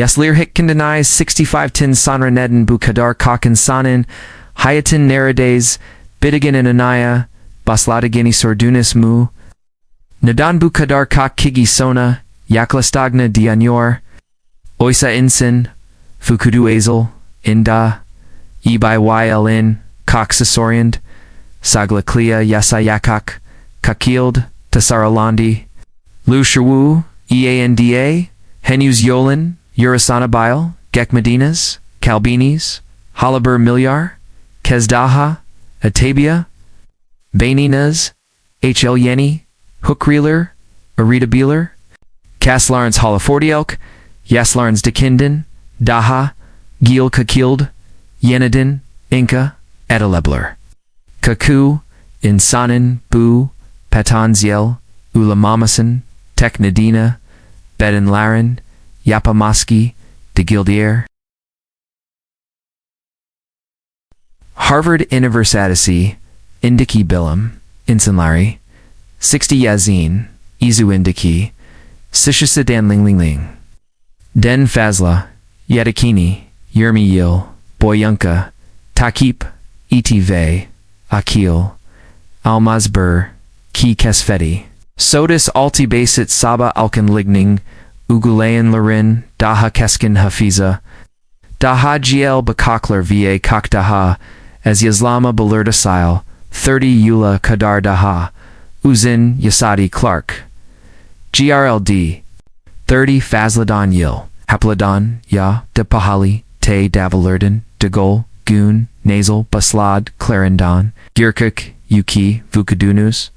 Yaşlıların 65’ten Sonra Neden, kadar, insanın hayatın neredeyiz, inanıyor, başladığına sordunuz mu? Neden bu kadar sonra, yaşladığına inanıyor, oysa insan, vücudunuzun, edebileceğini, soruyand, saglıklı yaşayarak, şekilde, tasarlandı, güçlü, henüz yolun, yürüsanabil, geçmediniz, kalbiniz, hala milyar, kez daha, atabiya, beyniniz, yeni, hukriler, edebilir, yaşlılarınız hala fordielk, yaşlılarınız dikinden, daha, şekilde, yeniden, edebilir. İnsanın bu, potansiyel, uzatmasına, tekniğine, bedenlerin, yapamaski, Harvard Üniversitesi, bilim, insanları, 60 yazın, indiki, 65’ten Den fazla, yedekini, 20 yıl, boyunca, takip, etv, akil, almaz ki kesfeti. Sodas altı basit sabah uygulayanların daha keskin hafiza, daha gel bakaklar va kak daha, az yaşlanma belirti sil, 30 yula kadar daha, uzun yasadi Clark. GRLD, 30 fazladan yıl, hapladan, ya, de pahali, te davalerdin, de gol, gun, nasal, baslad, clarendon, girkuk, yuki, vücudunuz,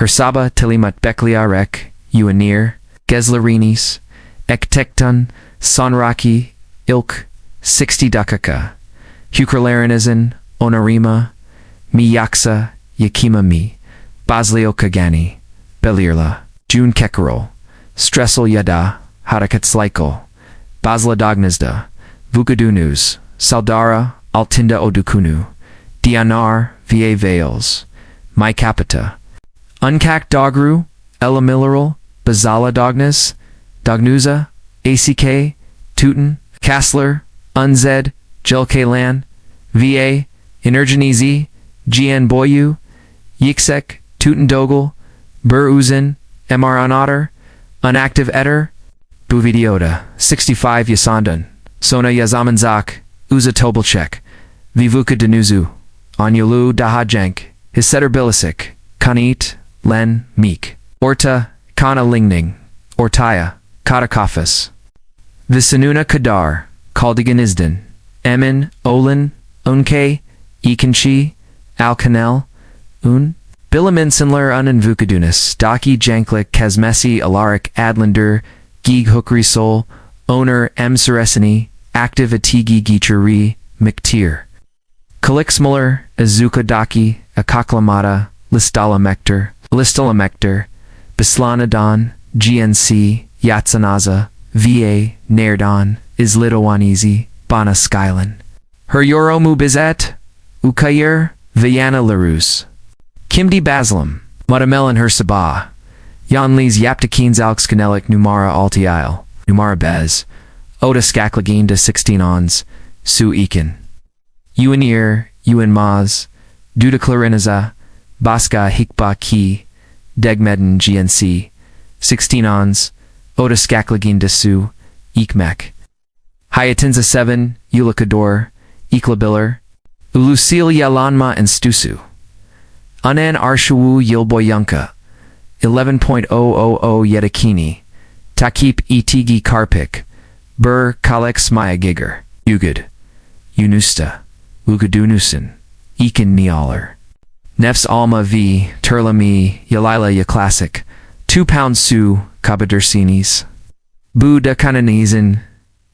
Sabah tilimat bekliarek, uanir, gezlarinis, ektektan, sonraki, ilk, 60 dakika, hukralarinizin, onarima, miyaksa, yakima mi, bazlio kagani, belirla, jun kekarol, stressel yada, harakat slyko, bazla dognizda, vukadunuz, saldara, altinda odukunu, dianar, va veils, my capita, unkak dogru, elamilleral, bazala dognas, dognuza, ack, tuten, kassler, unzed, jelkelan, va, energenizi, gn boyu, yiksek, tuten dogel, uzun, mr unotter, unactive etter, bu videoda, 65 yasandan, sonra yazamanzak, uza tobelchek, vivuka denuzu, anyolu daha jenk, hissetter bilisik, kanit, len, meek, orta, kana lingning, ortaya, katakafas. Visanuna kadar, kaldiganizdan, emin, olin, unke, ikanchi, alkanel, biliminsinler unen vukadunas, daki janklik kazmesi alarik adlander, gig hukrisol, owner süresini, active atigi gichuri, miktir. Kalixmuller, azuka daki, akaklamata, listalamekter, bislanadon, gnc, yatsanaza, va, nerdon, islitowanizi, bana skylan. Yoromu bizet, ukayir, viyana larus. Kimdi baslam, mutamelin Sabah. Yanlis yaptakins alxkanelik numara altiil, numara bez, oda skaklagin de 16 ons, su ikin. Uanir, uanmaz, dudaclariniza, baska hikba ki, degmeden gnc, 16 ons, oda skaklagin de su, ikmek. Hayatinza 7, ulakador, iklabiller, ulusil yalanma and stusu. Anan arshawu yilboyunka, 11.000 yedakini, takip etigi karpik, kalex maya giger, ugud, unusta, ugadunusin, ikin nialer. Nefs alma v, turlami, yalila yaklasik, 2 pounds su, kabadersinis. Bu da kananizin,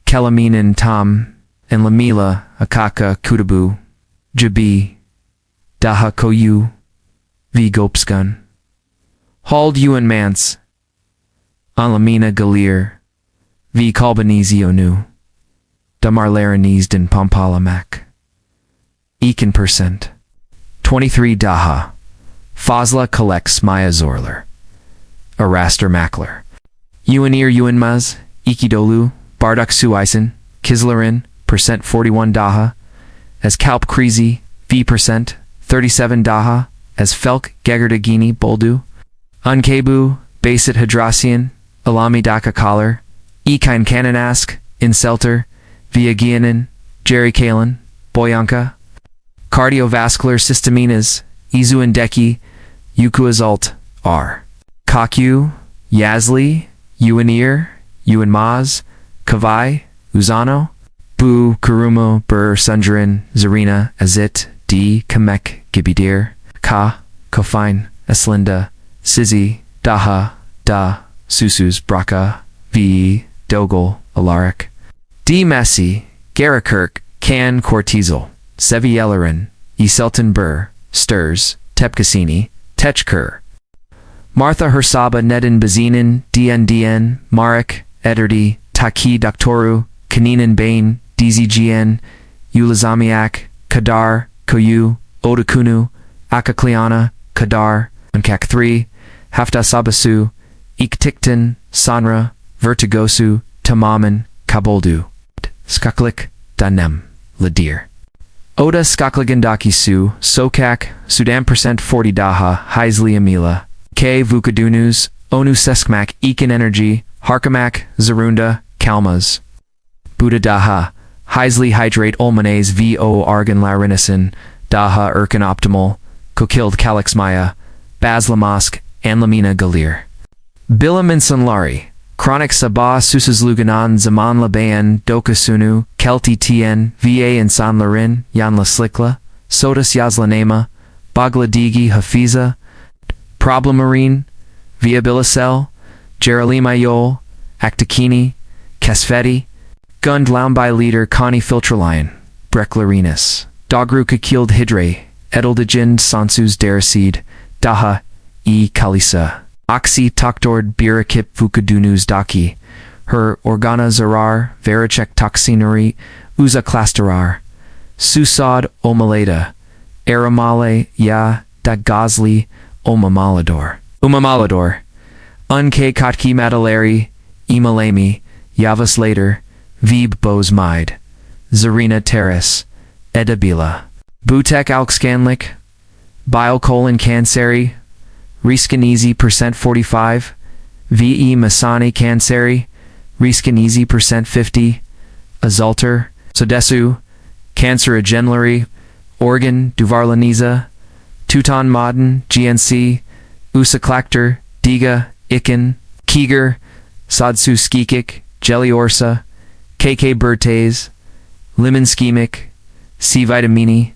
kelaminin tam, and lamila, akaka kutabu, jabi, daha koyu, v gopskan. Hauled Ewan Mance, Alamina Galir, V Kalbanizio Nu, Damarlaranese den Pampalamak. Ekin percent. 23 Daha, Fazla collects Maya Zorler, Araster Makler. Ewanir Ewanmaz, Ikidolu, bardak suisen, kizlerin, percent 41 daha, as kalp krizi, v% 37 daha, as felk gegerdagini boldu, unkebu, basit hydrasian, alami daka collar, ikain kananask, inselter, viagianin, jerry kalin, boyanka, cardiovascular systeminas, izuindeki, yukuazult, r. Kakyu, Yazli, Uanir, Uanmaz, Kavai, Uzano, Bu, Kurumo, Bur, Sundrin, Zarina, Azit, D, Kamek, Gibidir, Ka, Kofine, Eslinda, Sizi, Daha, Da, Susus, Braka, V, Dogol, Alaric, D. Messi, Garakirk, Can, Cortizel, Sevielerin, Iselton Bur, Stirs, Tepkasini, Techkur, Martha Hersaba Neden Bazinin, DN, Marek, Ederdi, Taki Doktoru, Kaninin Bain, DZGN, Ulazamiak, Kadar, Koyu, Odakunu, Akakliana, Kadar, Unkak 3, Hafta Sabasu, Iktiktan, Sanra, Vertigosu, Tamaman, Kaboldu, Skaklik, Danem, Ladir. Oda Skakligandaki Su, Sokak, Sudan percent 40 Daha, Heisli Amila, K. Vukadunus, Onu Seskmak, Ekin Energy, Harkamak, Zarunda, Kalmas. Buddha Daha, Heisli Hydrate Olmanase VO Argan Larinisin, Daha Erkan Optimal, Kokild Kalixmaya, Baslamask, Anlamina Galir. Bilim Insan Lari, Chronic Sabah Susuzluganan Zaman Labayan, Dokasunu, Kelti Tien, Va Insan Larin, Yanla Slikla, Sodas Yazlanema, Bagladigi Hafiza, Problemarin, Viabilisel, Jeralimayol, Actakini, Kesfeti, Gund Lounby Leader Connie Filtralion, Breclarinus, Dogru Kakild Hidre, Edeldejind Sansus Darasid, Daha, E. Kalisa, Oxy Tokdord Birakip Vukadunus Daki, Her Organa Zarar, Verachek Toxinuri, Uza Klasterar, Susad Omaleda, Aramale Ya Dagazli, Umamalador, Unke Kotki Madalari, Imalami, Yavas Later, Vib Bos Mide, Zarina Terrace, Edabila, Butek Alkskanlik, Biocolin Canceri, Riskanizi percent 45, VE Masani Canceri, Riskanizi percent 50, Azalter, Sodesu, Cancer Agenlari, Organ Duvarlaniza, Teuton Modern, GNC, Usaklakter, Diga, Ikin, Kiger, Sadsu Skikik, Jelly Orsa, KK Bertes, Limon Schemic, C Vitamini,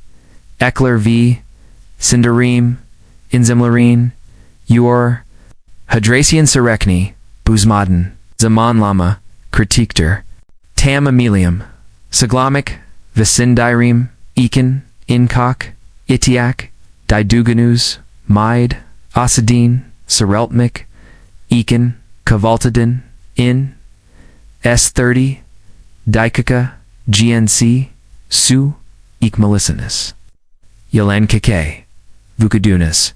Ekler V, Cindereem, Inzimlarine, Yor, Hadracian Serekni, Buzmaden, Zaman Lama, Kritikter, Tam Amelium, Saglamic, Vicindirim, Ekin, Inkok, Itiak, Diduganus, Mide, Asadine, Sereltmik, Ekin, Kavaltadin, In, S30, Dikaka, GNC, Su, Ikmalicinus, Yelen Kake, Vukadunas,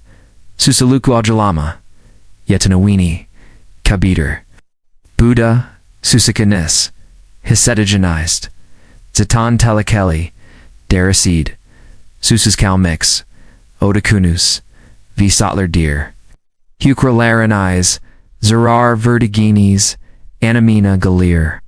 Susaluku Ajalama, Yetanawini, Kabiter, Buddha, Susakanis, Hisetogenized, Zatan Telekeli, Darasid, Susas Kalmix, Odakunus, Visatler Deer, Hucralarinais, Zerar Vertiginis, Anamina Galir,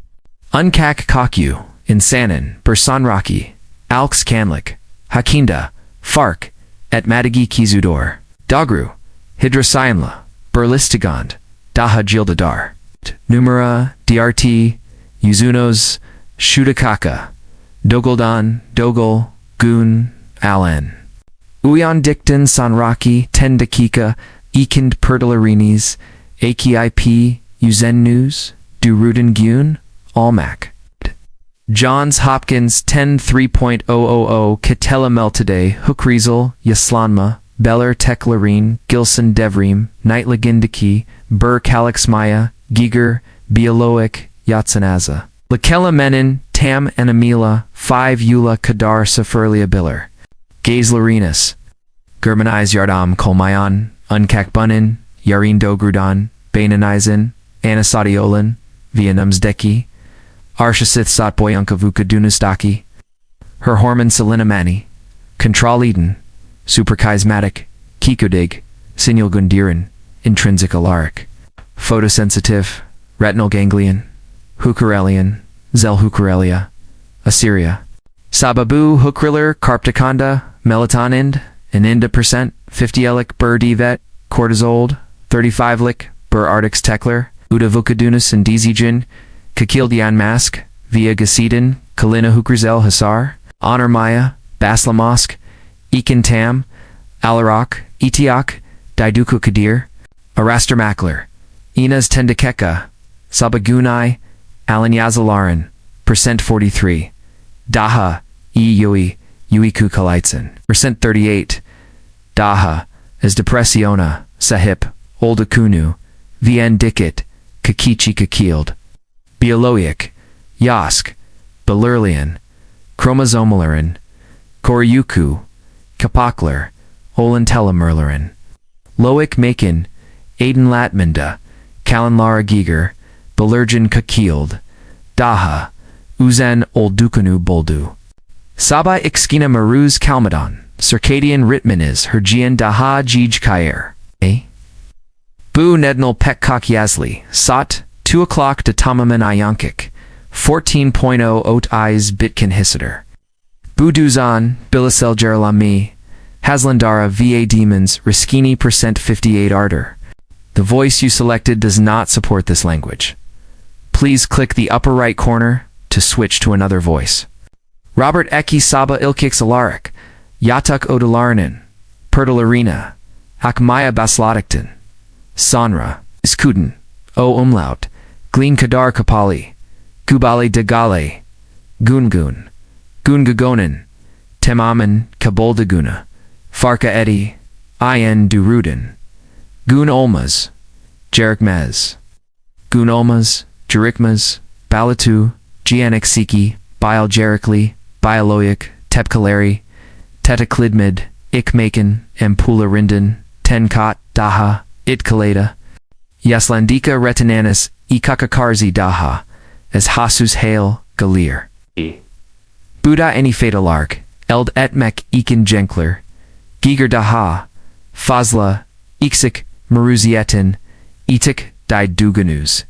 Unkak Kakyu, Insanin, Bersanraki, Alks Kanlik, Hakinda, Fark, et Madagi Kizudor, Dagru, Hydrasianla, Berlistigand, Daha Jildadar, Numera, DRT, Yuzunos, Shudakaka, Dogoldan, Dogol, Gun, Alan. Uyan Dikton Sanraki, Tendakika, Ekind Pertalarinis, AKIP, Uzen News, Duruden Gun, Almac. Johns Hopkins 10 3.000 Katela Meltade, Hookriesel, Yaslanma, Beller Teklarine, Gilson Devrim, Nightlagindaki, Bur Kalixmaya, Giger, Bialoic, Yatsanaza. Lakela Menin, Tam Anamila, 5 Eula Kadar Saferlia Biller. Gazlarinus, Germanize Yardam Kolmayan, Unkakbunin, Yarin Dogrudan, Bainanizin, Anasadiolan, Vietnamsdeki, Arshasith Satboyanka Vukadunastaki, her hormone Selinamani, Control Eden, Supercharismatic, Kikodig, Signal Gundiran, Intrinsic Alaric, Photosensitive, Retinal Ganglion, Hookerelian, Zel Hookerelia, Assyria, Sababu Hookriller, Carpticonda, Melatonind, Aninda percent, 50-elic Bur Divet, Cortisold, 35-lic Bur Artix Tekler, Uda Vukadunus and Dizijin, Kakildian Mask, Via Gasidin, Kalina Hukrizel Hasar, Honor Maya, Baslamosk, Ekin Tam, Alarak, Etiok, Daiduku Kadir, Araster Makler, Inas Tendakeka, Sabagunai, Alan Yazalaran, percent 43, Daha, Yui, Yuiku Kalaitsen, percent 38, Daha, as Depressiona, Sahip, Oldakunu, Vien Dikit, Kakichi Kakield, Bialoic, Yask, Belurlian, Chromosomalarin, Koryuku, Kapakler, Olentelemurlerin, Loic Makin, Aiden Latminda, Kalan Lara Giger, Belurgin Kakield, Daha, Uzan Oldukanu Boldu, Sabah Ixkina Maruz Kalmadon, Circadian Ritmaniz Hergian Daha Jij Kair, A. Bu Nednal Pekkak Yazli, Sot, 2 o'clock to Tamaman Ayankik, 14.0 Ot Eyes Bitkin Hissiter, Buduzan, Bilasel Jeralami, Haslandara VA Demons, Riskini percent 58 Ardor. The voice you selected does not support this language. Please click the upper right corner to switch to another voice. Robert Eki Saba Ilkix Alaric, Yatuk Odalarinen, Perdalarina, Akmaya Basladikton, Sonra, Iskuden, O Umlaut, Gleen Kadar Kapali, Gubale Degale, Gungun, Gungagonin, Temaman Kaboldaguna, Farka Edi, In Durudin, Gun Olmas, Jerikmez, Gun Olmas, Jerikmaz, Balatu, Gianixiki, Bile Jerikli, Bialoic, Tepkaleri, Tetaklidmid, Ikmakin, Empula Rindan, Tenkot, Daha, Itkaleda, Yaslandika Retinanis, Ikakakarzi Daha, as Hasus Hail, Galir. Buddha Any Fatalark, Eld Etmek Ikin Jenkler, Giger Daha, Fazla, Iksik, Maruzietin, Itik Diduganus,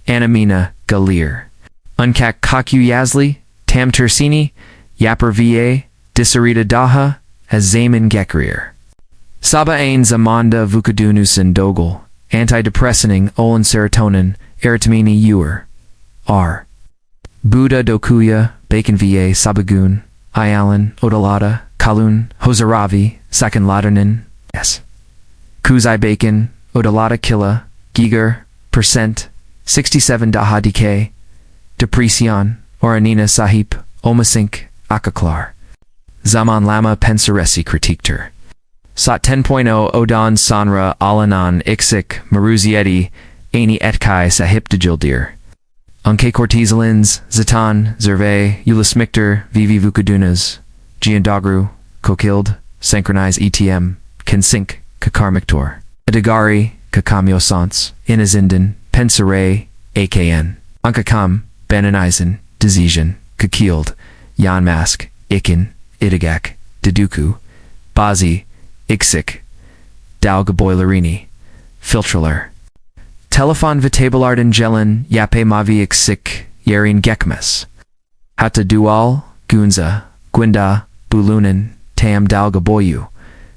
Anamina, Galir, Unkak Kaku Yazli, Tam Tersini, Yapper Va, Disarita Daha, as Zaman Gekrir. Saba Ain Zamanda Vukadunusen Dogel, Antidepressing Olin Serotonin, Eritamini Ewer, R. Buddha Dokuya, Bacon Va Sabagun, Ialan, Odalata, Kalun, Hosaravi, Sakan Ladernin, S. Kuzai Bacon, Odalata Killa, Giger, percent, 67 Daha Decay, Deprecion, Oranina Sahip, Omasink, Akaklar. Zaman Lama Pensaresi Kritikter. Sot 10.0 Odan Sonra Alanan Ixik Maruzieti Aini Etkai Sahip Dejildir. Unke Cortizalins, Zatan, Zerve, Ulismicter, Vivi Vukadunas, Giandagru, Kokild, Synchronize ETM, Kinsink, Kakarmictor, Adigari, Kakamyo Sans, Inazindan, Pensare, AKN, Ankakam, Benanizen, Dizijan, Kakild, Yanmask, Ikin, Idigak, Deduku, Bazi, Ixik, Dalgaboilerini, Filtraler, Telefon Vitabelarden Jelen, Yape Mavi Ixik, Yerin Gekmes, Hata Dual, Gunza, Gwinda, Bulunin, Tam Dalgaboyu,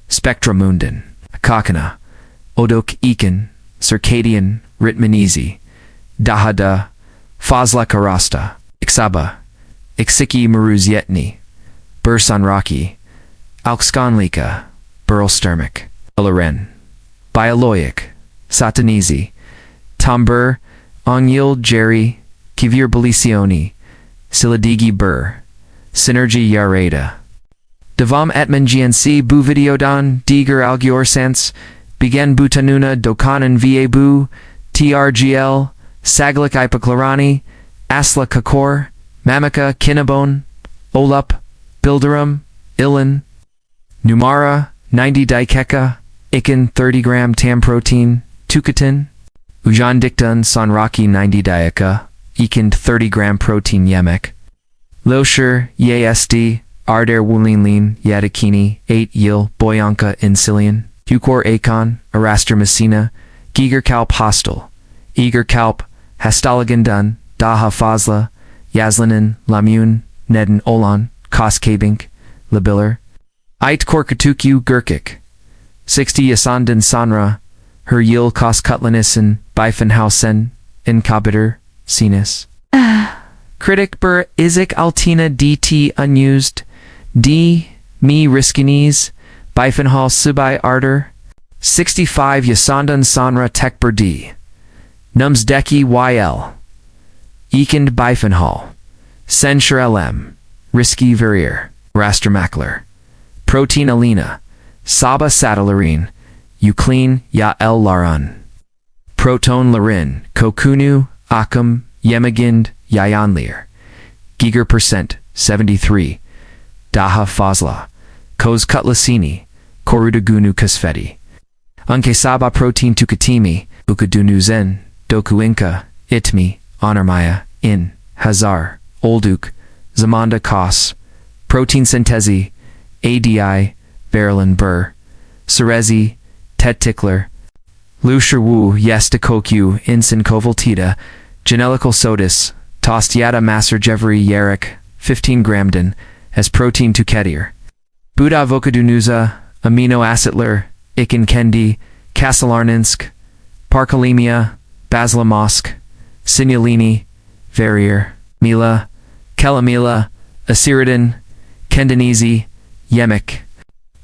Spectra Mundin, Kakana, Odok Ikin, Circadian, Ritmanizi, Dahada, Fazla Karasta, Ixaba, Ixiki Maruzietni, Bursanraki, Alkskanlika, Burlstermik, Ilaren, Bialoic, Satanizi, Tambur, Onyil Jerry, Kivir Belisioni, Siladigi Bur, Synergy Yareda, Devam Etman GNC Bu Videodan, Diger Algiorsens, Bigen Butanuna Dokanan Va Bu, TRGL, Saglik Ipaklarani, Asla Kakor, Mamika Kinnabon, Olup, Bilderum, Ilan, Numara, 90 Daikeka, Ikin 30 gram Tam protein, Tukatin, Ujan Diktan Sanraki 90 Daika, ikind 30-gram protein yemek. Loşer, YSD, arder wulinlin, yadikini, 8 yıl, boyanka insilian, hukor akon, arastermasina, giger kalp hostel, eager kalp, hastalagandan, daha fazla, yazlanın, lamün, neden olan, koskabink, labiller. Ait korkutukyu gurkik. 60 yaşlandığına sonra, her yıl koskutlanırsın, bifenhausen, inkabiter, sinus. Critic ber izik altina dt unused, d, mi riskiniz, bifenhal subay arter, 65 yaşlandığına sonra tekber d. Numsdeki yl. Ikind bifenhal. Senshur lm. Risky verir. Rastermakler. Protein alina. Sabah satalarine. Euclean ya el laran. Proton larin. Kokunu, akım, yemagind, yayanlir. Giger percent, 73. Daha fazla. Koz kutlasini. Korudagunu kasfeti. Unke sabah protein tukatimi, vücudunuzun, dokuinka, itmi, onarmaya, in, hazar, olduk, zamanda kos, protein sentezi, ADI, verilin bur, serezi, tetikler, lusher wu yestakokyu insan kovaltita, genelical sodis, tostiata maserjeveri yerik, 15 gramden, as protein tuketir. Buda vokadunuza, amino acetler, ikin kendi, kasalarninsk, parkalemia, basilamosk, signalini, verrier, mila, kelamila, asiridin, kendenizi, yemek.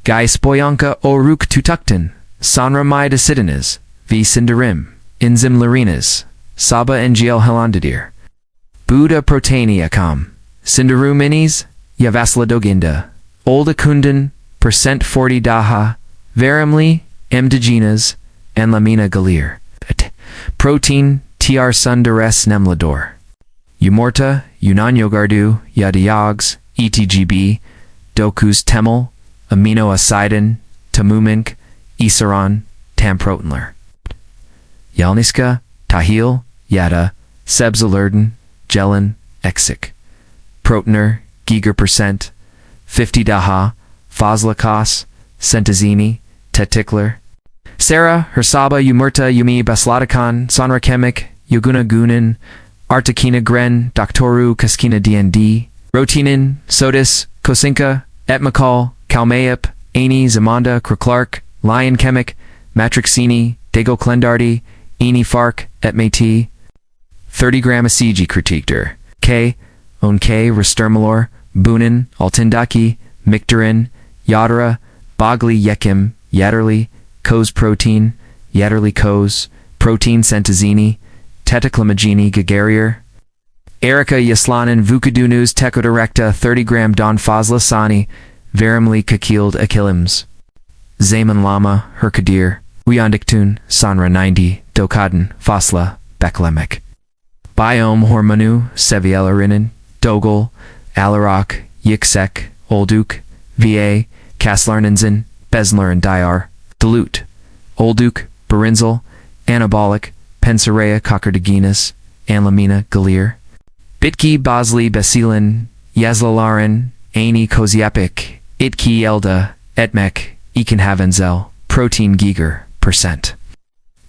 Gais boyanka oruk tutuktin, sonra mai desidines, v sindarim, inzim larinas, saba ngl helandadir. Buda proteini akam, sindaru minis, yavasladoginda, olda kunden, percent 40 daha, verimli, endogenas, and lamina galir. Protein, tr sundares nemlador. Umorta, unanyogardu, yadiyogs, etgb, dokus temel, aminoacidin, tamumink, isaran, tamprotenler. Yalniska, tahil, yada, sebzalurden, gelin, exik. Proteiner, giger percent, 50 daha, fazlakos, centazini, tetikler. Sarah, Hersaba, Umurta, Yumi, Baslatikan, Sonra Kemik, Yoguna Gunin, Artakina Gren, Doktoru, Kaskina DND, Rotinin, Sodis, Kosinka, Etmakal, Kalmayip, Aini, Zamanda, Kroklark, Lion Kemik, Matrixini, Dago Klendardi, Eni Fark, Etmati, 30 gram Asiji Kritikter, K, Onk, Restermalor, Bunin, Altindaki, Miktarin, Yadara, Bogli Yekim, Yadderli, Koz protein, Yadderli Koz, protein centazini, tetaclamagini gagarier. Erica Yaslanin Vukadunus Tekodirecta 30 gram Don Fazla Sani, Verimli Kakild Akilims. Zaman Lama, Herkadir, Uyandiktun, Sanra 90, Dokaden, Fasla, Beklemek. Biome Hormonu, Sevielarinin, Dogol, Alarak, Yiksek, Olduk, VA, Kaslarninzin, Besler and Dyar, Dilute, Olduk, Berinzel, Anabolic, Pensarea Cocardaginas, Anlamina Galir, Bitki Basli Basilin, Yazlalarin, Aini Koziapik, Itki Elda, Etmek, Ekenhavenzel, Protein Giger, percent.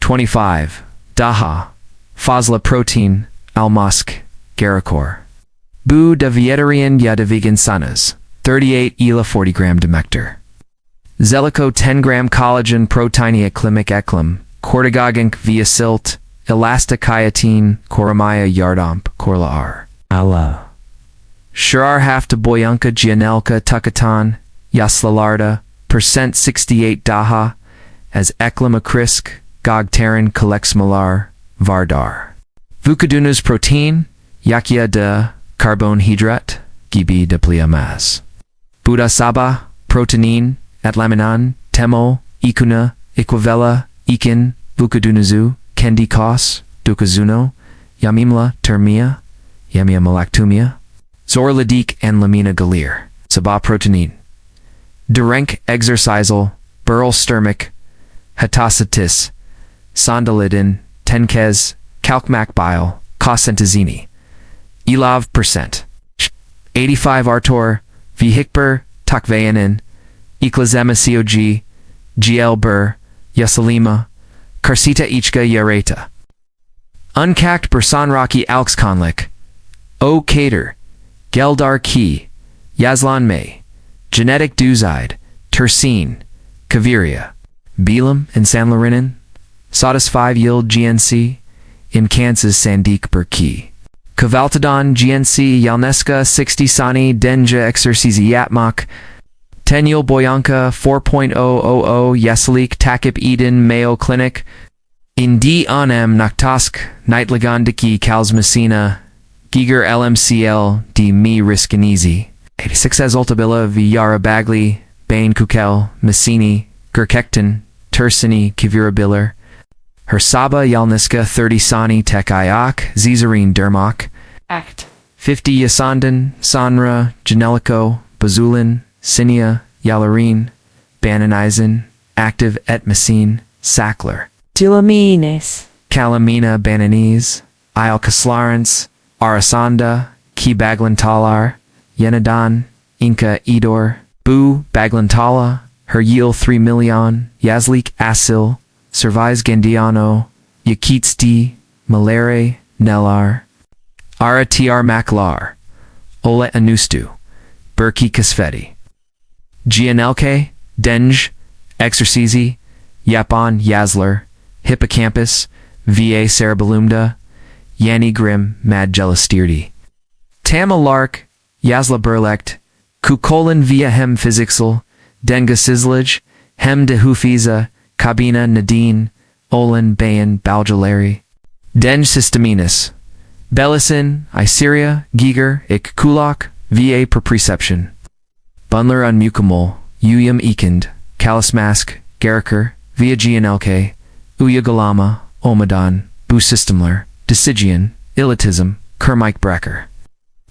25. Daha, Fazla Protein, Almusk, Garacor. Bu de Vietarian Yadavigan Sanas, 38 ila 40 gram demector. Zelico 10 gram collagen proteinia climic eclum, cortigoginc via silt, elasticayatine, coramaya yardamp, corlaar. Allah. Shirar hafta boyanka gianelka tukatan, yaslalarda, percent 68 daha, as eclumacrisc, gogtarin colexmalar, vardar. Vukadunas protein, yakia de carbonhydrat, gibi de pliamas. Buda Sabah, protein, Atlaminan, Temo, Ikuna, Equivella, Ikin, Vukadunazu, Kendi Kos, Dukazuno, Yamimla, Termia, Yamia Malactumia, Zorladik and Lamina Galir, Sabah protein. Durenk exercisal, Burl sturmic, Hatacitis, Sondalidin, Tenkez, Kalkmak bile, Cosentazini, ilav percent. 85 artor, vihikber, takvayanin, iklazemasiog, gl bur, yasalima, karsita ichka yareta. Unkakt bersanraki alkskonlik, o kater, geldar ki, yazlan may, genetic duzide, tercine, kaviria, bilim and sanlarinin, sodas 5 yield gnc, in Kansas sandik berki. Kavaltadon gnc yalneska 60 sani denja exercizi yatmak, Tenyel Boyanka 4.000 Yesalik Takip Eden Mayo Clinic, Indi Onem Naktask Nightligandiki Kalsmasina, Giger LMCL di Mi Riskanizi, 86 Azultabilla Viyara Bagli, Bain Kukel, Messini, Gerkekten, Tersini Kivirabiller, Her Sabah Yalniska 30 Sani Tek Ayak, Zizarine Dermak, Act. 50 Yasandan, Sanra, Janelico, Bazulin, Sinia, Yalarine, Bananizin, Active et Messine, Sackler, Dulamines. Calamina Bananese, Isle Kaslarens, Arasanda, Ki Baglantalar, Yenadan, Inca Edor, Bu Baglantala, Heryil 3 million, Yazlik Asil, Servize Gandiano, Yakitsti, Malere, Nellar, Ara Tr Maklar, Ole Anustu, Berki Kasfeti, Gianelke, Denj, Exercizi, Yapon Yazler, Hippocampus, Va Cerebellumda, Yanni Grim, Mad Jelastirdi, Tamalark, Yazla Burlekt, Kukolin via Hem Physixel, Denga Sizzlage, Hem de Hufiza, Kabina Nadine, Olin Bayan Baljalari, Denj Systeminus, Bellisin, Iseria, Giger, Ik Kulak, Va per Preception, Bunler Unmukamol, Uyum Ekend, Kalismask, Geriker, Via Gianelke, Uyagalama, Omadan, Bu Systemler, Decigian, Ilitism, Kermike Brecker,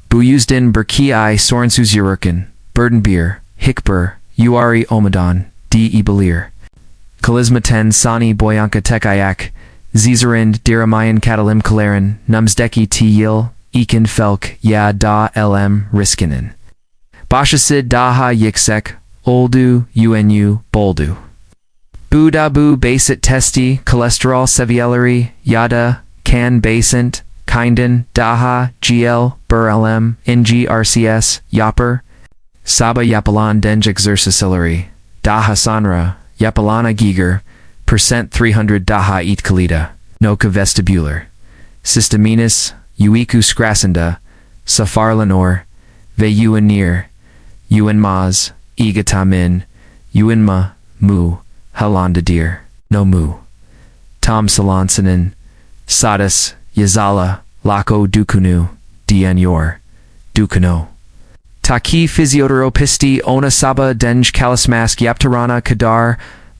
Buyuzdin Berki I Sorensuz Ururkin, Burdenbeer, Hickber, Uari Omadan, D. Ebelir, Kalisma 10 Sani Boyanka Tekayak, Zizarind Diramayan Katalim Kalarin, Numsdeki T. Yil, Ekin Felk, Ya Da LM Riskinen, Bashasid Daha Yiksek, Oldu, UNU, Boldu, Budabu Basit Testi, Cholesterol Sevielari, Yada, Can Basint, Kinden, Daha, GL, Bur LM, NG RCS, Yapper, Sabah Yapalan Denj Exercicillary, Daha Sanra, Yapalana Giger, percent 300 Daha Eat Kalida, Noka Vestibular, Systeminus, Uiku Scrasenda, Safar Lenore, Ve Uanir, Uanmaz, Igatamin, Uinma, Mu, Halandadir, No Mu, Tom Salansanen, Sadis, Yazala, Lako Dukunu, Dianyor, Dukano. Taki Physioterapisti Ona Saba Denj Kalismask Yaptarana Kadar,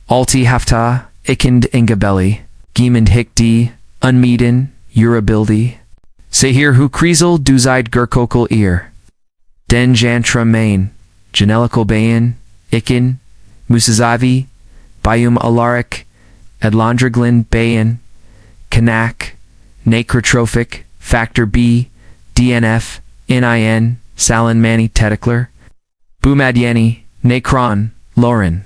Alti Hafta, Ikind Ingabelli, Giemend Hikdi, Unmeeden, Urabildi, Sehir Hu Krizel Duzide Gurkokal Ear, Den Jantra Main, Janelical Bayan, Ikin, Musazavi, Bayum Alarik, Adlandraglin Bayan, Kanak, Necrotrophic, Factor B, DNF, NIN, Salin Mani Tedekler, Bumadyeni, Necron, Lauren,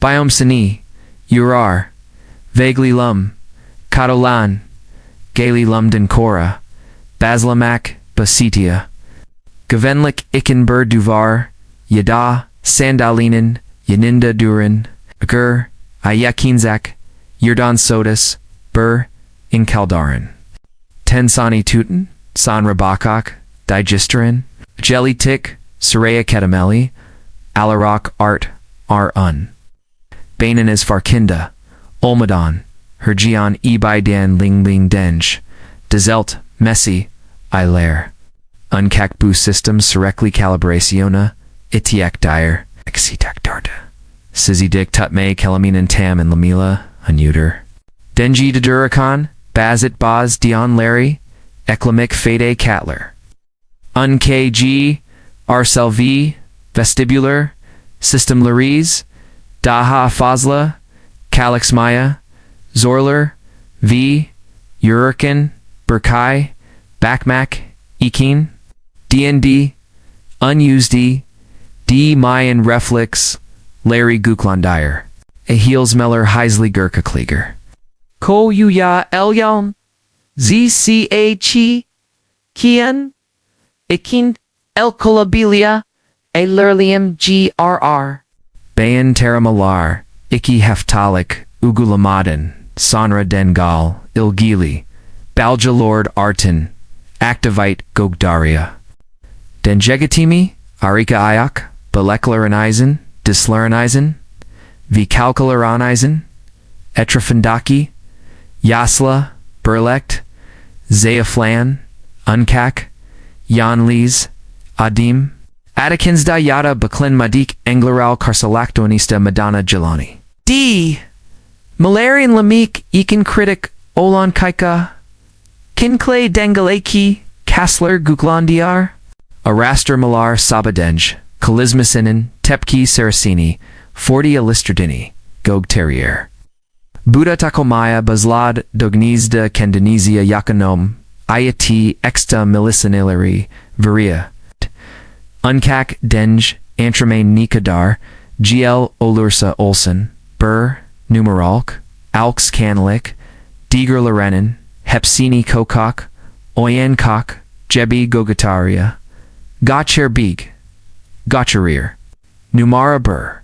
Biome Sani, Urar, Vaguely Lum, Katolan, Gaily Lumden Kora, Baslamak, Basitia, Gavenlik Ikenbur Duvar, Yada, Sandalinen, Yaninda Durin, Gur, Ayakinzak, Yurdan Sodas, Bur, Inkaldarin, Tensani Tutin, Sanra Bakak, Digisterin, Jelly Tick, Soraya Ketameli, Alarak Art, Ar-Un, Bainin is Farkinda, Olmadon, Hergion Ebaidan Ling Ling Denj, Dezelt, Messi, Ilair, Unkakbu Systems Serekli Calibraciona, Itiak Dyer, Exitak Darda, Sizidik Tutme Kelaminan Tam and Lamila, Unuter, Denji Dedurakan, Bazit Baz Dion Larry, Eklamik Fede Catler, UnkG, Arcel V, Vestibular, System Larise, Daha Fazla, Calix Maya, Zorler, V, Ururkin, Burkai, Bakmak, Ekin, DND, Unused D. Mayan Reflex, Larry Guklandier, Heelsmeller Heisley Gurkakleger. Ko Yuya Elyon. ZCH. Kian. Ikin. Elkolabilia. A Lurlium GRR. Bayan Teramalar, Iki Heftalik, Ugulamadan, Sonra Dengal, Ilgili, Baljalord Artin, Activite Gogdaria. Denjegatimi, Arika Ayak, Beleklaranizen, Dislaranizen, Vikalkalaranizen, Etrafendaki, Yasla, Burlekt, Zayaflan, Unkak, Yanlis, Adim, Adakinsda Yada Baklin Madik Englaral Karsalaktonista Madana Jelani. D. Malarian Lamik Ekin Critic Olan Kaika, Kinkle Dengaleki, Kassler Guglandiar, Araster Malar Sabadenj, Kalismasinin, Tepki Saracini, 40 Alistradini, Gog Terrier. Buddha Takomaya Bazlad Dognizda Kendonezia Yakanom, Ayati Exta Milicinillary, Varia. Unkak Denj, Antrame Nikadar, GL Olursa Olsen, Burr, Numeralk, Alks Kanalik, Diger Lorenin, Hepsini Kokok, Oyenkok, Jebi Gogataria, Gotcher Beeg, Gotcherir, Numara Burr,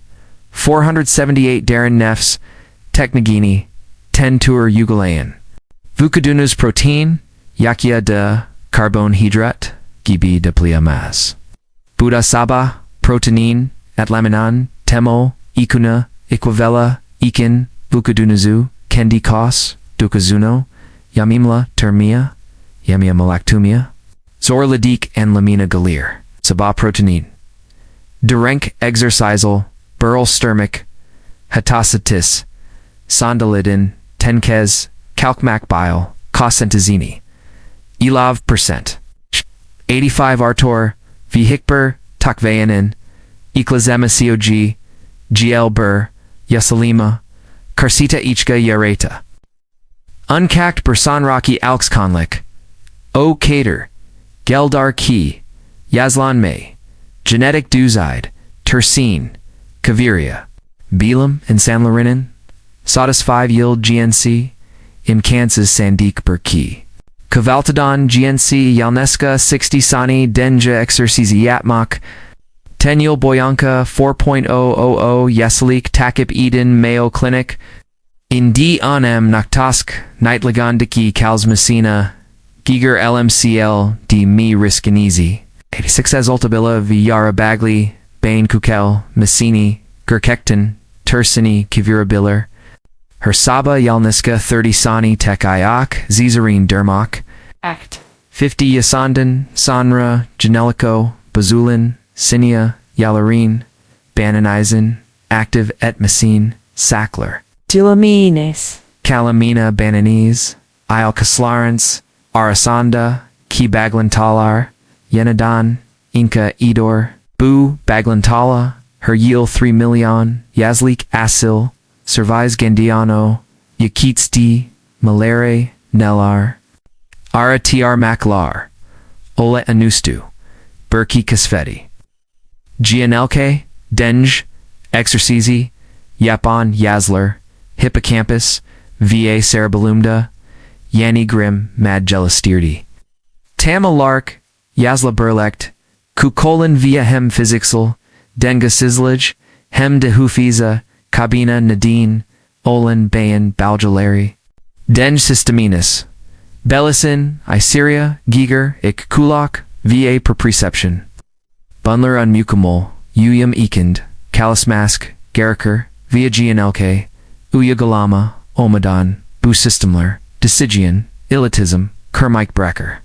478 Darren Nefs, Teknagini, 10 Tour Ugalayan, Vukadunus Protein, Yakia de Carbon Hydrat, Gibi de Pliamas. Buddha Sabah, Protein, Atlaminan, Temo, Ikuna, Equivella, Ikin, Vukadunazu, Kendi Kos, Dukazuno, Yamimla, Termia, Yamia Malactumia, Zorladik and Lamina Galir, Sabah Protein. Durenk Exercisal, Burl Sturmic, Hatasatis, Sandalidin, Tenkez, Kalkmak Bile, Kosentazini, Elav Percent. 85 Artor, Vihikber, Takvayanin, Iklazema Cog, GL Bur, Yasalima, Karsita Ichka Yareta. Unkakt Bursanraki Alkskonlik, O Kater, Geldar Ki, Yazlan May, Genetic Duzide, Tercine, Kaviria, Bilim and Sanlarinin, Sodus 5 Yield GNC, Imkansas Sandik Burki. Kavaltadon GNC Yalneska 60 Sani Denja Exercizi Yatmak, Tenyul Boyanka 4.000 Yasalik Takip Eden Mayo Clinic, Indi Onem Naktask Nightligandiki Kalsmasina, Giger LMCL D Mi Riskanizi, 86 Azultabilla Viyara Bagli, Bain Kukel, Massini, Gurkekton, Tursini Kivirabiller, Hersaba Yalniska 30 Sani Tek Ayak, Zizarine Dermak, Act. 50 Yasandan, Sanra, Janelico, Bazulin, Sinia, Yalarine, Bananizen, Active et Messine, Sackler, Dilamines. Calamina Bananese, Isle Kaslarens, Arasanda, Ki Baglantalar, Yenadan, Inca Edor, Bu Baglantala, Heryiel 3 million, Yazlik Asil, Servize Gendiano, Yakitsti, Malere, Nelar, Ara Tr Maklar, Ole Anustu, Burki Kasfeti, Gianelke, Denj, Exercizi, Yapon Yazler, Hippocampus, Va Cerebellumda, Yanni Grim, Mad Jelastirdi, Tamalark, Yazla Burlekt, Kukolin via Hem Physixel, Denga Sizzlage, Hem de Hufiza, Kabina Nadine, Olin Bayan Baljalari, Denj Systeminus, Bellisin, Iseria, Giger, Ik Kulak, Va per Preception, Bunler Unmukamol, Uyum Ekend, Kalismask, Geriker, Via Gianelke, Uyagalama, Omadon, Bu Systemler, Decigian, Ilitism, Kermike Brecker,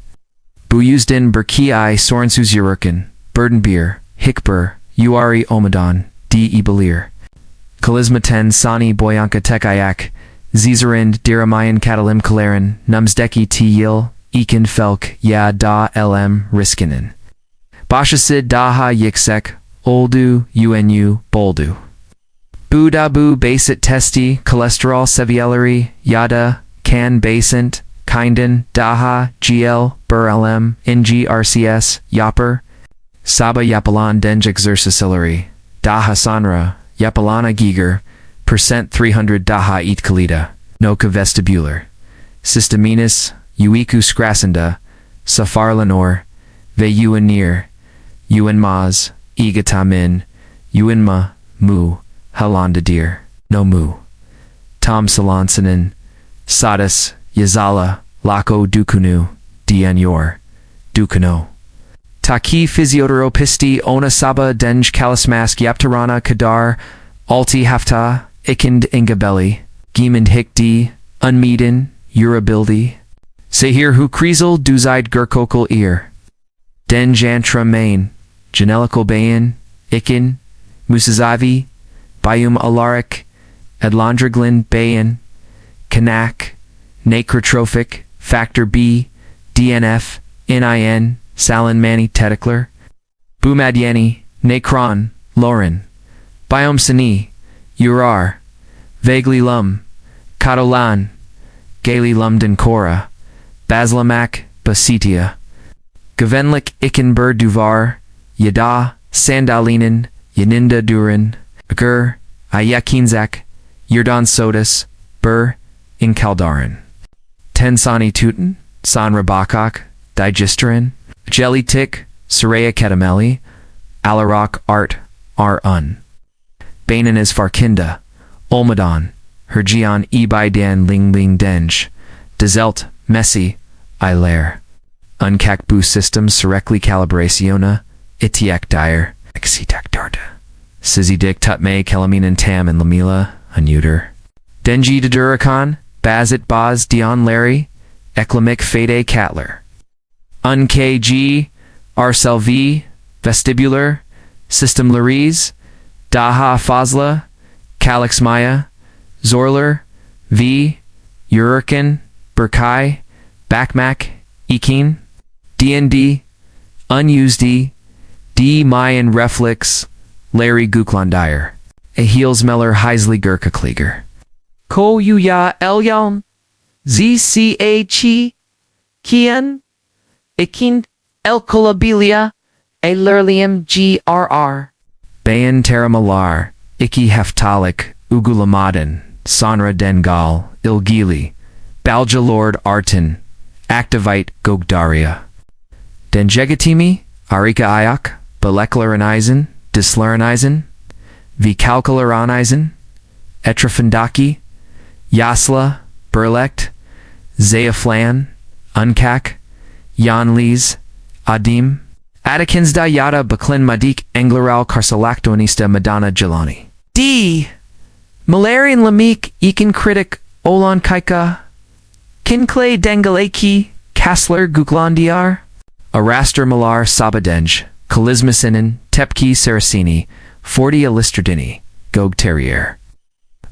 Buyuzdin Burki I Sorensuzururkin, Burdenbeer, Hickber, Uari Omadon, D. Ebelir, Kalisma 10 Sani Boyanka Tekayak, Zizarind Diramayan Katalim Kalarin, Numsdeki T. Yil, Ekin Felk, Ya Da LM Riskinen, Bashasid Daha Yiksek, Oldu, UNU, Boldu, Budabu Basit Testi, Cholesterol Sevielari, Yada, Can Basint, Kinden, Daha, GL, LM, RCS, Yapper, Sabah Yapalan Denj Exercicillary, Daha Sonra, Yapalana Giger, percent 300 Daha Eat Kalida, Noka Vestibular, Systeminis, Uiku Scrasenda, Safar Lenore, Ve Uanir, Uanmaz, Igatamin, Uanma, Mu, Halandadir, No Mu, Tom Salansanen, Sadis, Yazala, Lako Dukunu, Dianyor, Dukano. Taki Physioterapisti Ona Sabah Denj Kalismask Yaptarana Kadar, Alti Hafta, Ikind Ingabelli, Giemend Hikdi, Unmeeden, Urabildi, Sehir Hu Krizel Duzide Gurkokal Ear, Den Jantra Main, Janelical Bayan, Ikin, Musazavi, Bayum Alaric, Adlandraglin Bayan, Kanak, Necrotrophic, Factor B, DNF, NIN, Salin Mani Tetikler, Bumadyani, Necron, Lauren, Biome Sani, Urar, Vaguely Lum, Kadolan, Gaily Lumden Kora, Baslamak, Basitia, Gavenlik Ikenbur Duvar, Yada, Sandalinen, Yaninda Durin, Gur, Ayakinzak, Yurdan Sodas, Bur, Inkaldarin. Tensani Tutin, Sanra Bakak, Digesterin, Jelly Tick, Soraya Ketameli, Alarak Art, Un. Bainin is Farkinda, Olmadon, Hergion Ebidan Ling Ling Denj, Dezelt, Messi, Ilair. Unkak Bu Systems Serectly Calibrationa, Itiak Dyer, Exitak Darda. Sizzy Dick Tutme Kelamin and Tam and Lamila, Unuter. Denji Dedurakan, Bazit Baz Dion Larry, Eklamik Fede Catler. UnkG, Arcel V, Vestibular, System Larise, Daha Fazla, Calix Maya, Zorler, V, Ururkin, Burkai, Bakmak, Ekin, DND, Unused D Mayan Reflex, Larry Guklandire, Ahils Meller Heisley Gurka Klieger. Ko Yuya Elyon, ZCH, Kian, Ikin, Elkolabilia, Lurlium GRR. Bayan Teramalar, Iki Heftalik, Ugulamadan, Sonra Dengal, Ilgili, Balja Lord Artin, Activite Gogdaria. Denjegatimi, Arika Ayak, Beleklaranizen, Dislaranizen, Vikalkalaranizen, Etrafendaki, Yasla, Burlekt, Zayaflan, Unkak, Yanlis, Adim, Adakinsda Yada Baklin Madik Englaral Karsalaktonista Madonna Jelani. D. Malarian Lamik Ekin Critic Olan Kaika, Kinclay Dengaleki, Kassler Guglandiar, Araster Malar Sabadenj, Kalismasinen, Tepki Saracini, 40 Alistradini, Gog Terrier.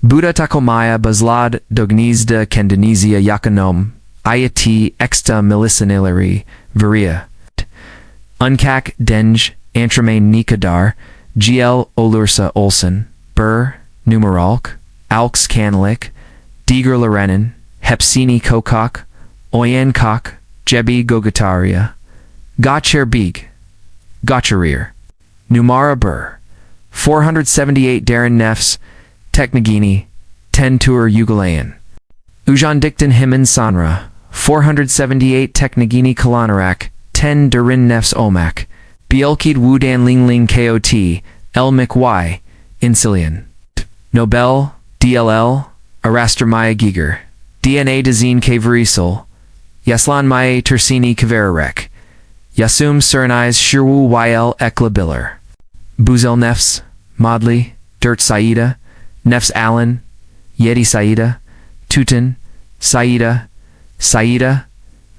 Buddha Takomaya Bazlad Dognizda Kendonezia Yakanom, Ayati Exta Milicinillary, Varia. Unkak Denj, Antramain Nikadar, GL Olursa Olsen, Bur, Numeralk, Alks Kanalik, Diger Lorenin, Hepsini Kokok, Oyenkok, Jebi Gogataria, Gotcher Beeg, Gotcherir, Numara Bur, 478 Darren Nefs, Teknagini, 10 Tour Ugalayan, Ujan Dikton Himan Sanra, 478 Teknagini Kalanarak, 10 Durin Nefs Omak, Bielkid Wudan Ling Ling KOT, El McY, Insilian, Nobel, DLL, Araster Maya Giger, DNA Dazine Kavarisol, Yaslan Maya Tersini Kavararek, Yasum Suranais Shirwu YL Eklabiller, Buzel Nefs, Modley, Dirt Saida, Nefs Allen, Yeti Saida, Tutin, Saida,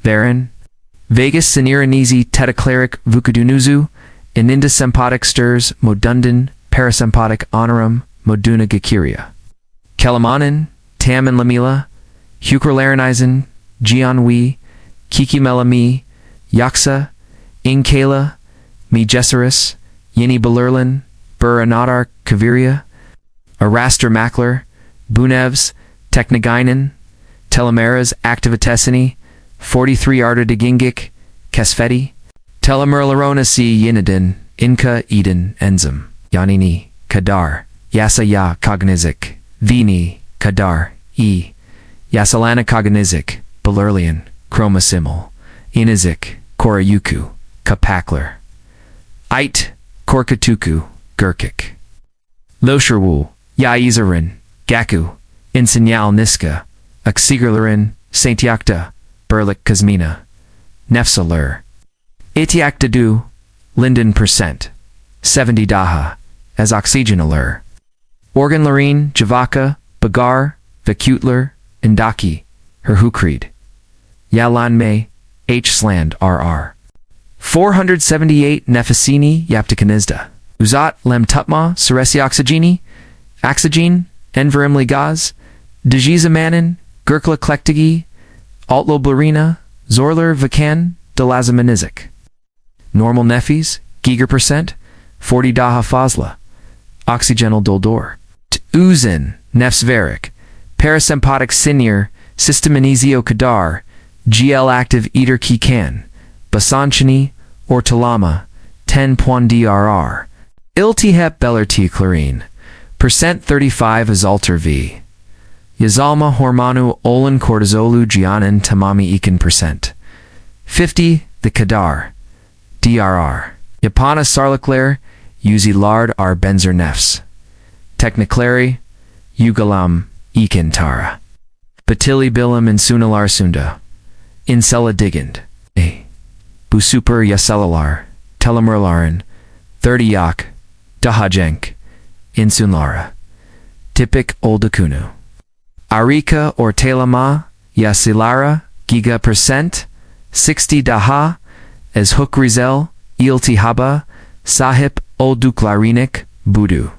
Varan, Vegas Siniranizi Tetacleric Vukadunuzu, Ininda Sempotic Stirs Modundan, Parasympatic Honorum, Moduna Gakiria. Kelamanin, Tam and Lamila, Hukralaranizin, Jianwi, Kiki Melami, Yaksa, Inkala, Mi Jesseris, Yini Belurlin, Buranadar Kaviria, Araster Makler, Bunevs, Technagainen, Telemeras Activitessini, 43 Arda de Gingik, Kesfeti, Telemurlarona si Yinadin, Inka Eden Enzim, Yanini, Kadar, Yasaya Cognizik, Vini, Kadar, Yasalana Cognizik, Balerlian, Chromosimil, Inizik, Korayuku, Kapakler, Ait, Korkatuku, Gurkik, Losherwu, Yaizarin, Gaku, Insinyal Niska, Aksigerlerin, Saintiakta, Berlik Kazmina, Nefsalur, Itiaktadu, Linden percent, 70 Daha, as oxygenalur, Organlarine, Javaka, Bagar, Vakutler, Indaki, Herhukreed, Yalanme, H. Sland, RR. 478 Nefasini, Yaptikanizda, Uzat, Lem Tutma, Suresi Oxygeni, Oxygen, Enverimli Gaz, Dejizamanin, Gurkla Klektigi, Altlo Blarina, Zorler Vakan, Delazamanizik. Normal Nefis, Giger percent, 40 Daha Fazla, Oxygenal Doldor. Uzin, Nefsverik, Parasympathetic Sinir, Systemanizio Kadar, GL Active Eater Kikan, Basanchini, Ortalama, 10 Pon DRR, Iltihep Bellerti Chlorine, percent 35 Azalter V. Yazalma Hormonu Olin Cortizolu Gianin Tamami Ekin percent. 50 The Kadar, DRR. Yapana Sarlikler, Uzi Lard R Benzer Nefs. Techniclari, Ugalam, Ekin Tara. Batili Bilam and Sunalar Sunda. Insela Digand. A. Busuper Yasellalar, Telemurlarin, 30 Yak, Dahajenk, Insunlara. Tipik Oldakunu. Arika or Telama, Yasilara, Giga percent, 60 Daha, as Hook Rizel, Ilti Haba, Sahip Olduklarinik, Budu.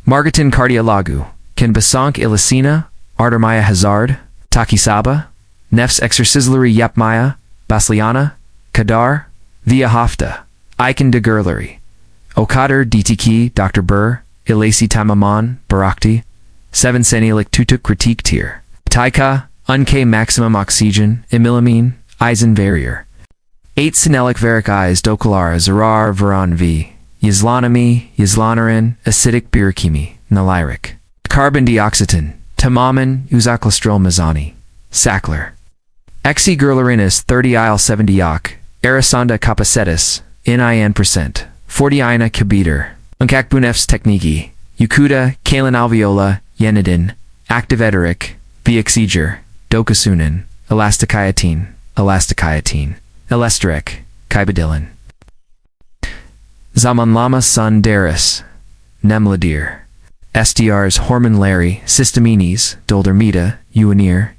Margatin Cardialagu, Ken Basank Ilisina, Artemaya Hazard, Takisaba, Nefs Exercizlary Yapmaya, Basliana, Kadar, Via Hafta, Iken de Gerlery, Okader DTK, Dr. Burr, Ilasi Tamaman, Barakti, 7 Senilik Tutuk Critique Tier, Taika, Unk Maximum Oxygen, Imilamine, Eisen Barrier, 8 Sinelic Veric Eyes Dokalara Zarar Veran V, Yzlanami, Yzlanarin, Acidic Birikimi, Naliric, Carbon Dioxetin, Tamamin, Uzaklastrol Mazani, Sackler, Exi Gerlerinus 30 Il 70 Yak, Arisanda Capacetus, In percent, 40 Ina Kabiter, Unkakbunefs Techniki, Yukuda, Kalen Alveola, Yenidin, Active Ederic, Viaxiger, Dokasunin, Elasticayatine, Elasteric, Kybadilin. Zamanlama Sun Daris, Nemladir, SDRs Hormon Larry, Systemines, Doldermita, Uanir,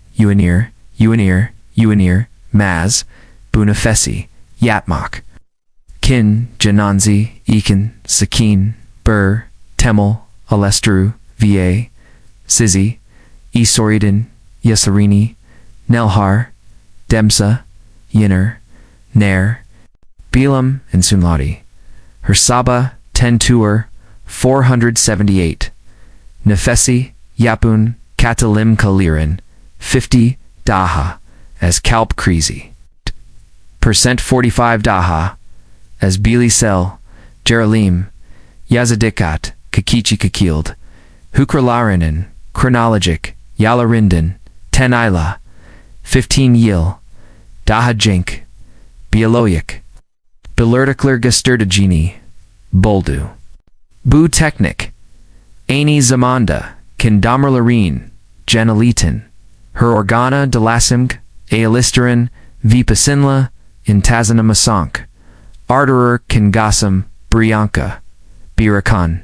Maz, Bunafesi, Yatmok, Kin, Jananzi, Ekin, Sakin, Burr, Temel, Alestru, Va, Sizi, Esoridin, Yesarini, Nelhar, Demsa, Yinner, Nair, Bilam, and Sunladi. Her Sabah, 10 Tour, 478. Nefesi, Yapun, Katalim Kalirin, 50 Daha, as Kalp Krizi. Percent 45 Daha, as Bili Sel, Jeralim, Yazadikat, Kakichi Kakild, Hukralarinan, Chronologic, Yalarindan, 10 Ila, 15 Yil, Daha Jink, Bialoyik, Belertikler Gesterdagini, Boldu. Bu Technic, Aini Zamanda, Kindamerlarine, Genelitin, Her Organa de Lasimg, Aelisterin, Vipasinla, Intazana Masank, Arterer Kingasam, Brianka, Birakan,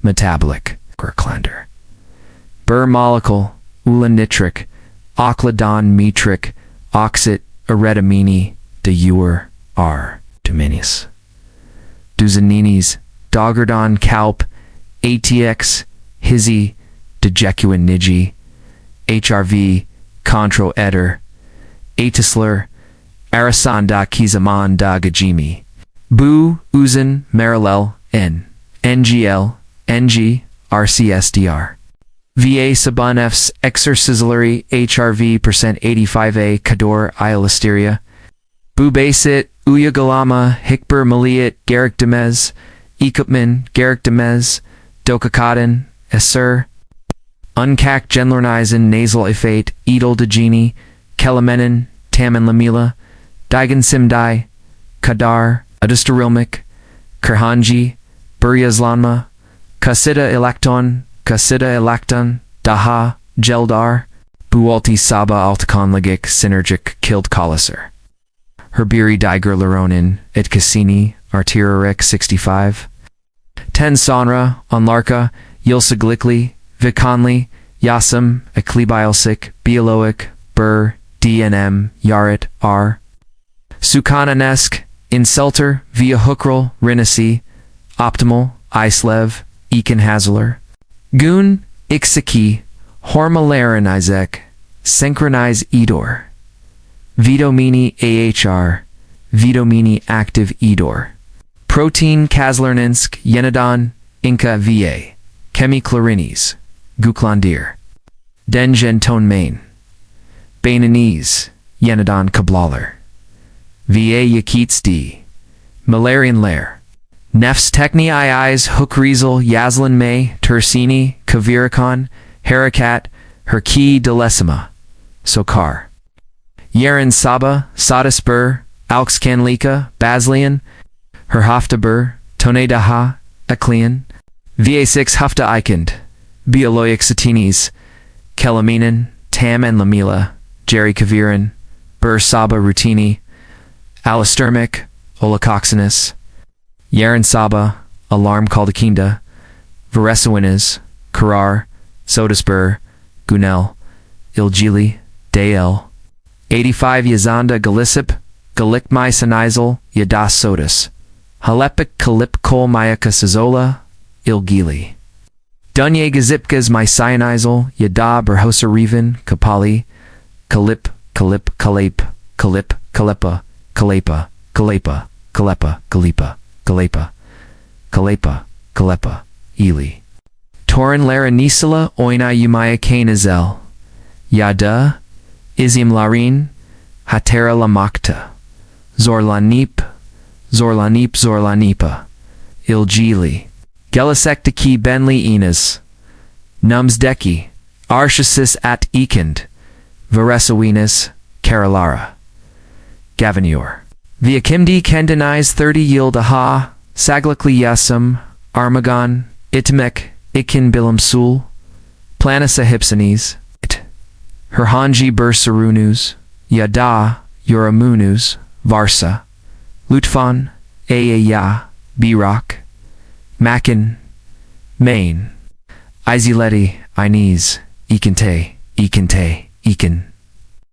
Metabolic, Gerklander. Bur Molecule, Ulanitric, Ocladon Metric, Oxit, Eretamini, de Ewer, R. Dominis. Duzaninis, Dogardon Kalp, ATX, Hizi, Dejecuin Niji, HRV, Contro Eder, Atisler, Arasanda Kizaman da Gajimi, Bu, Uzan, Marilel, N, NGL, NG, RCSDR. Va Sabah exercisillary HRV%85A kador listeria. Bu basit, uyagalama, hikber maliat, garrick demez, ekipman, garrick demez, dokakaden, esser. Unkak genlornizen nasal ifate, edel de genie, kelamenen, tamen lamila, digan simdai, kadar, adustarilmik, kerhanji, buryazlanma, kasida electon, daha, geldar, bualti Sabah altakon lagik synergic killed koliser. Herbiri diger laronin, et cassini, artiririk 65’ten Sonra, onlarka, yilsiglikli, vikonli, yasam, eklibialsik, bioloic, dnm, yarit, r. Sukananesk, inselter, via hookrel, rinasi, optimal, islev, eken hazeler. Gun, iksiki, hormalarinizek, synchronize edor. Vidomini ahr, vidomini active edor. Protein kazlernensk, yenadon, inca va. Chemiclarinis, guklandir. Dengenton main. Bainanese, yenadon kablaler. Va yakits d. Malarian lair. Nefs techni eyes hookriesel yazlan may, tersini, kavirikon, harakat, herki delesima. Sokar. Yeren Sabah, Sadasbur, Alxkanlika, Baslian, Herhaftabur, Tonedaha, Eklian, Va6 Hafta Ikend, Bioloic Satinis, Kelaminen, Tam and Lamila, Jerry Kaviran, Sabah Rutini, Alistermic, Olacoxinus, Yeren Sabah, Alarm Kaldakinda, Varesawinas, Karar, Sodasbur, Gunel, Ilgili, Dael, 85 Yazanda Galisip, Galikmai Sanizel, Yadas Sodas, Halepik Kalip Kol Mayaka Sizola, Ilgili. Dunye Gazipkas My Cyanizel, Yada Berhosa Riven, Kapali, Kalip, Kalep, Kalepa, Kalepa, Eli. Torin Lara Nisala, Oina Yumaya Kainazel, Yada, Izim Larin, Hatera Lamakta, Zorlanipa, Ilgili, Gelisektiki Benli Enas, Numsdeki, Arshasis at Ekend, Varesawinas, Karalara, Gavinior. Viakimdi Kendanize 30 Yildaha, Saglikli Yasum, Armagon, Itimek, Ikin Bilam Sul, Planisa Hypsanes, Herhanji Bursarunus, Yada, Yoramunus, Varsa, Lutfan, Ayaya, Birak, Makin, Main, Izileti, Inez, Ikente, Iken,